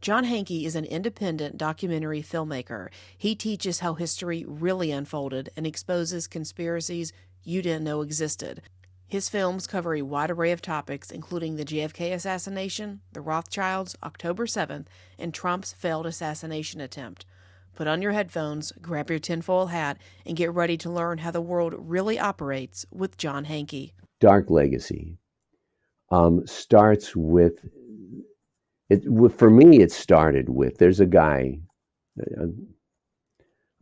John Hankey is an independent documentary filmmaker. He teaches how history really unfolded and exposes conspiracies you didn't know existed. His films cover a wide array of topics, including the JFK assassination, the Rothschilds, October 7th, and Trump's failed assassination attempt. Put on your headphones, grab your tinfoil hat, and get ready to learn how the world really operates with John Hankey. Dark Legacy starts with it. For me, it started with there's a guy. I'm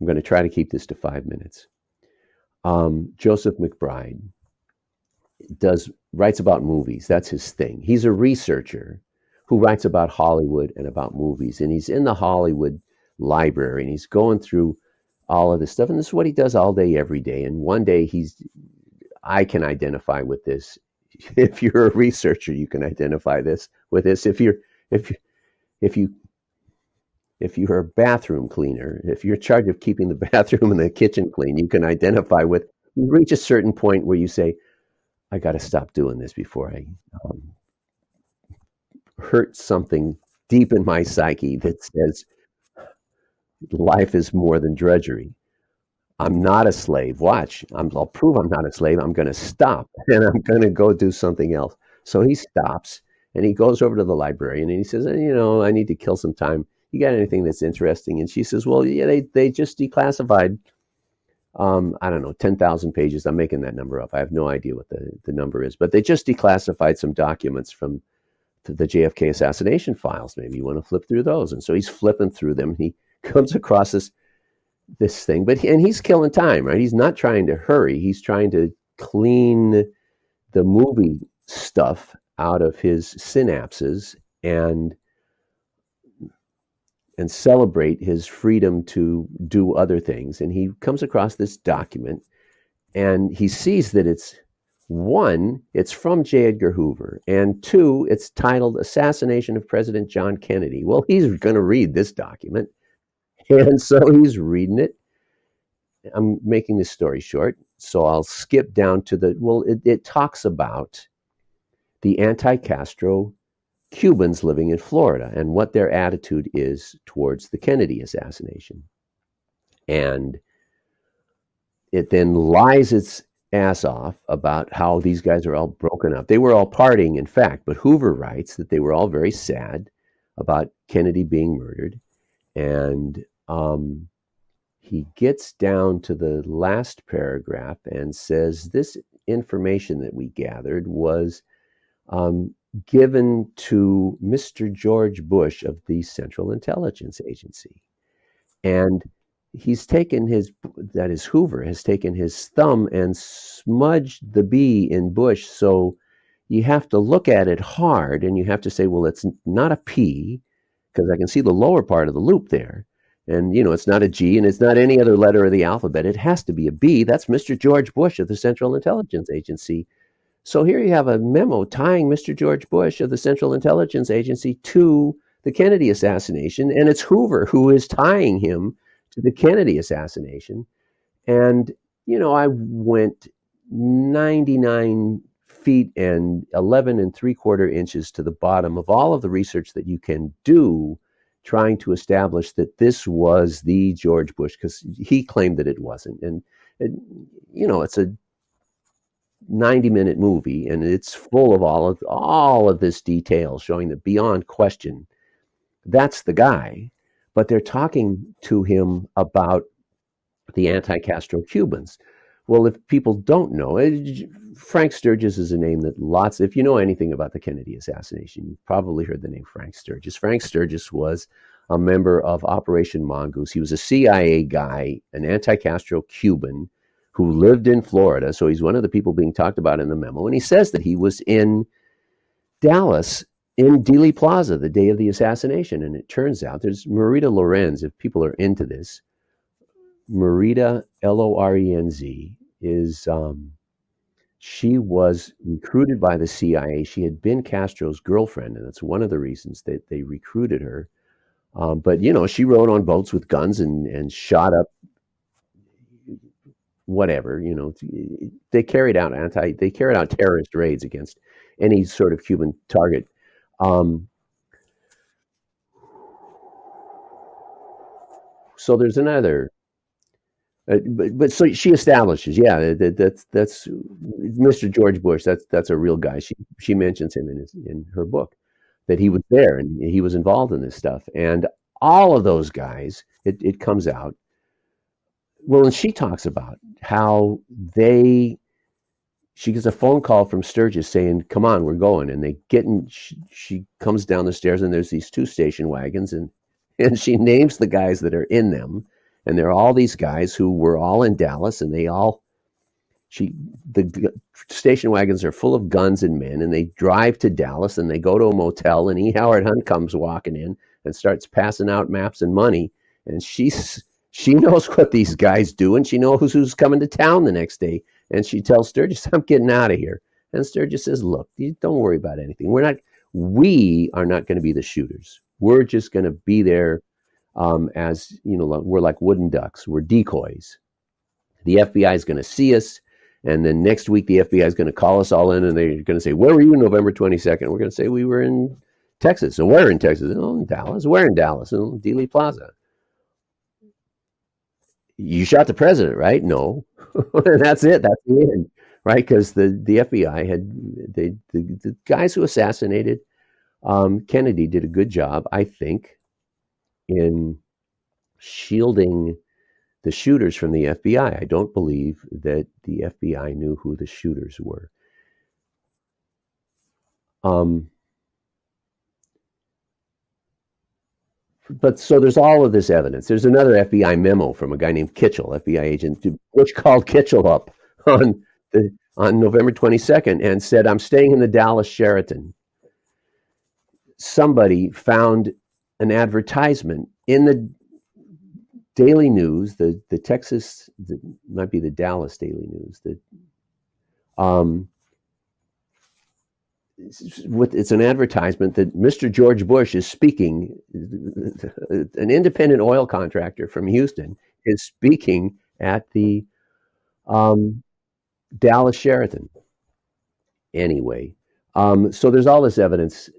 going to try to keep this to 5 minutes. Joseph McBride writes about movies. That's his thing. He's a researcher who writes about Hollywood and about movies, and he's in the Hollywood library and he's going through all of this stuff, and this is what he does all day every day. And one day I can identify with this. If you're a researcher, you can identify with this. If you're a bathroom cleaner, if you're in charge of keeping the bathroom and the kitchen clean, you can identify with. You reach a certain point where you say, I got to stop doing this before I hurt something deep in my psyche that says life is more than drudgery. I'm not a slave. Watch, I'll prove I'm not a slave. I'm going to stop and I'm going to go do something else. So he stops and he goes over to the librarian and he says, I need to kill some time. You got anything that's interesting? And she says, well, yeah, they just declassified, 10,000 pages. I'm making that number up. I have no idea what the number is, but they just declassified some documents from the JFK assassination files. Maybe you want to flip through those. And so he's flipping through them. He comes across this thing, and he's killing time, right? He's not trying to hurry. He's trying to clean the movie stuff out of his synapses and celebrate his freedom to do other things. And he comes across this document and he sees that it's from J. Edgar Hoover, and two, it's titled Assassination of President John Kennedy. Well, he's going to read this document. And so he's reading it. I'm making this story short, so I'll skip down to it talks about the anti-Castro Cubans living in Florida and what their attitude is towards the Kennedy assassination. And it then lies its ass off about how these guys are all broken up. They were all partying, in fact, but Hoover writes that they were all very sad about Kennedy being murdered. And he gets down to the last paragraph and says this information that we gathered was given to Mr. George Bush of the Central Intelligence Agency. And Hoover has taken his thumb and smudged the B in Bush. So you have to look at it hard and you have to say, well, it's not a P because I can see the lower part of the loop there. And, it's not a G and it's not any other letter of the alphabet. It has to be a B. That's Mr. George Bush of the Central Intelligence Agency. So here you have a memo tying Mr. George Bush of the Central Intelligence Agency to the Kennedy assassination. And it's Hoover who is tying him to the Kennedy assassination. And, I went 99 feet and 11 3/4 inches to the bottom of all of the research that you can do trying to establish that this was the George Bush, because he claimed that it wasn't. And it's a 90-minute movie, and it's full of all of this detail showing that beyond question, that's the guy. But they're talking to him about the anti-Castro Cubans. Well, if people don't know, Frank Sturgis is a name that if you know anything about the Kennedy assassination, you've probably heard the name Frank Sturgis. Frank Sturgis was a member of Operation Mongoose. He was a CIA guy, an anti-Castro Cuban who lived in Florida. So he's one of the people being talked about in the memo. And he says that he was in Dallas in Dealey Plaza the day of the assassination. And it turns out there's Marita Lorenz, if people are into this. Marita, Lorenz, is she was recruited by the CIA. She had been Castro's girlfriend, and that's one of the reasons that they recruited her. But she rode on boats with guns and shot up whatever. They carried out terrorist raids against any sort of Cuban target. So there's another. But so she establishes, yeah, that's Mr. George Bush. That's a real guy. She mentions him in her book that he was there and he was involved in this stuff. And all of those guys, it comes out. Well, and she talks about how she gets a phone call from Sturgis saying, "Come on, we're going." And they get in. She comes down the stairs, and there's these two station wagons, and she names the guys that are in them, and there are all these guys who were all in Dallas, and the station wagons are full of guns and men, and they drive to Dallas, and they go to a motel, and E. Howard Hunt comes walking in and starts passing out maps and money, and she knows what these guys do, and she knows who's coming to town the next day. And she tells Sturgis, "I'm getting out of here." And Sturgis says, "Look, you don't worry about anything. We are not going to be the shooters. We're just going to be there as, we're like wooden ducks. We're decoys. The FBI is going to see us. And then next week, the FBI is going to call us all in, and they're going to say, 'Where were you November 22nd? We're going to say, "We were in Texas." "So where in Texas?" "Oh, in Dallas." "Where in Dallas?" "Oh, Dealey Plaza." "You shot the president, right?" "No." And that's it. That's the end, right? Because the FBI the guys who assassinated Kennedy did a good job, I think, in shielding the shooters from the FBI. I don't believe that the FBI knew who the shooters were. But so there's all of this evidence. There's another FBI memo from a guy named Kitchell, FBI agent, which called Kitchell up on November 22nd and said, "I'm staying in the Dallas Sheraton." Somebody found an advertisement in the Daily News, the Texas, might be the Dallas Daily News. It's an advertisement that Mr. George Bush is speaking. An independent oil contractor from Houston is speaking at the Dallas Sheraton. Anyway, so there's all this evidence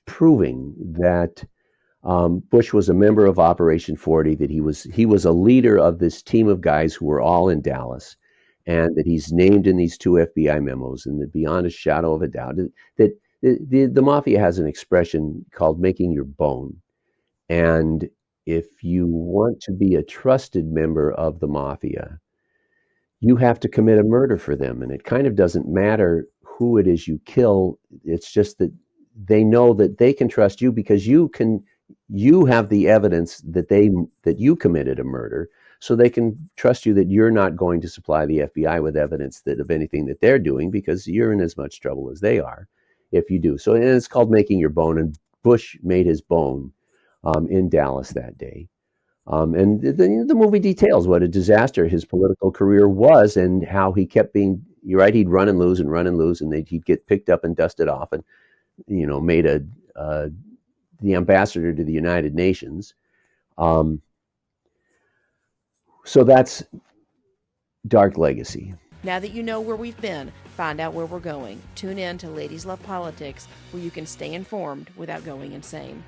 proving that Bush was a member of Operation 40, that he was a leader of this team of guys who were all in Dallas, and that he's named in these two FBI memos, and that beyond a shadow of a doubt, that the mafia has an expression called "making your bone." And if you want to be a trusted member of the mafia, you have to commit a murder for them. And it kind of doesn't matter who it is you kill. It's just that they know that they can trust you because you have the evidence that you committed a murder, so they can trust you that you're not going to supply the FBI with evidence of anything that they're doing, because you're in as much trouble as they are if you do. So it's called making your bone, and Bush made his bone in Dallas that day. And the movie details what a disaster his political career was, and how he kept being, you're right, he'd run and lose, and he'd get picked up and dusted off, and made the ambassador to the United Nations. So that's Dark Legacy. Now that you know where we've been, find out where we're going. Tune in to Ladies Love Politics, where you can stay informed without going insane.